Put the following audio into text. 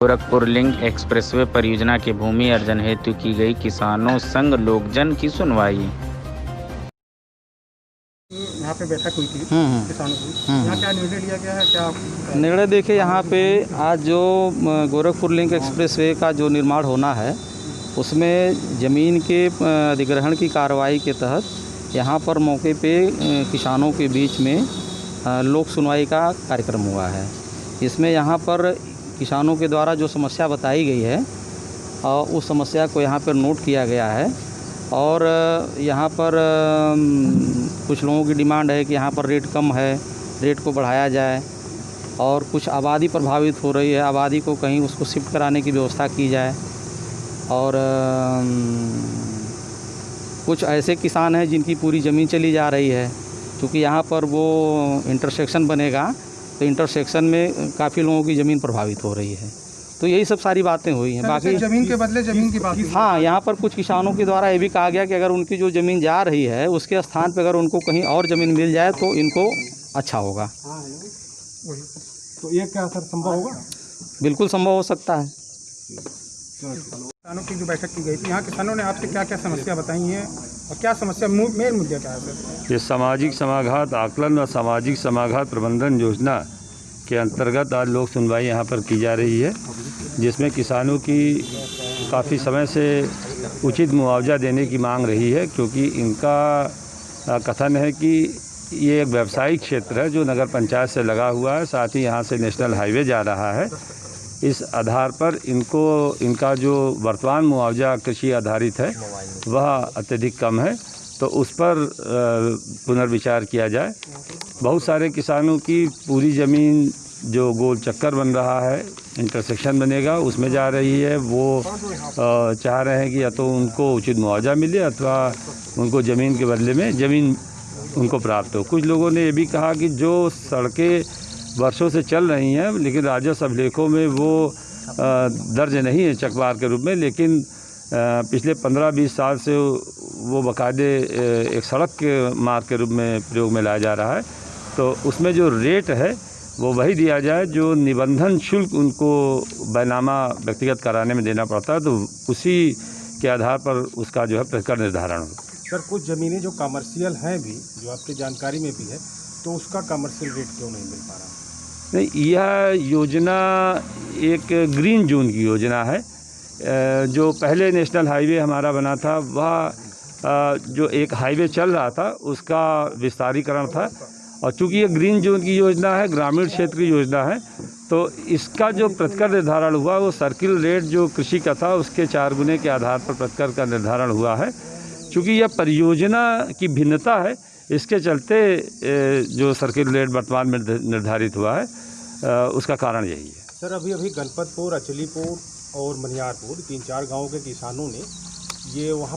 Gorakhpur link expressway परियोजना के भूमि अर्जन हेतु की गई किसानों संघ लोकजन की सुनवाई। यहाँ पे बैठक हुई थी किसानों की। यहाँ क्या निर्णय लिया गया है? क्या निर्णय देखिए, यहाँ पे आज जो गोरखपुर लिंक एक्सप्रेसवे का जो निर्माण होना है उसमें ज़मीन के अधिग्रहण की कार्रवाई के तहत यहाँ पर मौके पे किसानों के बीच में लोक सुनवाई का कार्यक्रम हुआ है। इसमें यहाँ पर किसानों के द्वारा जो समस्या बताई गई है उस समस्या को यहाँ पर नोट किया गया है और यहाँ पर कुछ लोगों की डिमांड है कि यहाँ पर रेट कम है, रेट को बढ़ाया जाए, और कुछ आबादी प्रभावित हो रही है, आबादी को कहीं उसको शिफ्ट कराने की व्यवस्था की जाए, और कुछ ऐसे किसान हैं जिनकी पूरी ज़मीन चली जा रही है। क्योंकि यहाँ पर वो इंटरसेक्शन बनेगा तो इंटरसेक्शन में काफ़ी लोगों की ज़मीन प्रभावित हो रही है। तो यही सब सारी बातें हुई हैं। बाकी ज़मीन के बदले ज़मीन की बात। हाँ, यहाँ पर कुछ किसानों के द्वारा ये भी कहा गया कि अगर उनकी जो ज़मीन जा रही है उसके स्थान पर अगर उनको कहीं और ज़मीन मिल जाए तो इनको अच्छा होगा। तो ये क्या सर संभव होगा? बिल्कुल संभव हो सकता है। किसानों की जो बैठक की गई थी, यहाँ किसानों ने आपसे क्या क्या समस्या बताई हैं और क्या समस्या मेन मुद्दा क्या है सर? ये सामाजिक समाघात आकलन व सामाजिक समाघात प्रबंधन योजना के अंतर्गत आज लोक सुनवाई यहाँ पर की जा रही है, जिसमें किसानों की काफ़ी समय से उचित मुआवजा देने की मांग रही है। क्योंकि इनका कथन है कि ये एक व्यावसायिक क्षेत्र है जो नगर पंचायत से लगा हुआ है, साथ ही यहाँ से नेशनल हाईवे जा रहा है। इस आधार पर इनका जो वर्तमान मुआवजा कृषि आधारित है वह अत्यधिक कम है, तो उस पर पुनर्विचार किया जाए। बहुत सारे किसानों की पूरी ज़मीन जो गोल चक्कर बन रहा है, इंटरसेक्शन बनेगा, उसमें जा रही है, वो चाह रहे हैं कि या तो उनको उचित मुआवजा मिले अथवा उनको ज़मीन के बदले में ज़मीन उनको प्राप्त हो। कुछ लोगों ने ये भी कहा कि जो सड़कें वर्षों से चल रही हैं लेकिन राजस्व अभिलेखों में वो दर्ज नहीं है चकवार के रूप में, लेकिन पिछले 15-20 साल से वो बाकायदे एक सड़क के मार्ग के रूप में प्रयोग में लाया जा रहा है। तो उसमें जो रेट है वो वही दिया जाए जो निबंधन शुल्क उनको बैनामा व्यक्तिगत कराने में देना पड़ता है, तो उसी के आधार पर उसका जो है प्रतिकर निर्धारण हो। सर, कुछ ज़मीनें जो कमर्शियल हैं भी, जो आपकी जानकारी में भी है, तो उसका कमर्शियल रेट क्यों नहीं मिल पा रहा? नहीं, यह योजना एक ग्रीन जोन की योजना है। जो पहले नेशनल हाईवे हमारा बना था वह जो एक हाईवे चल रहा था उसका विस्तारीकरण था, और चूँकि ये ग्रीन जोन की योजना है, ग्रामीण क्षेत्र की योजना है, तो इसका जो प्रतिकर निर्धारण हुआ वो सर्किल रेट जो कृषि का था उसके 4 गुने के आधार पर प्रतिकर का निर्धारण हुआ है। चूँकि यह परियोजना की भिन्नता है, इसके चलते जो सर्किल रेट वर्तमान में निर्धारित हुआ है उसका कारण यही है। सर, अभी गणपतपुर, अचलीपुर और मनियारपुर 3-4 गाँव के किसानों ने ये वहाँ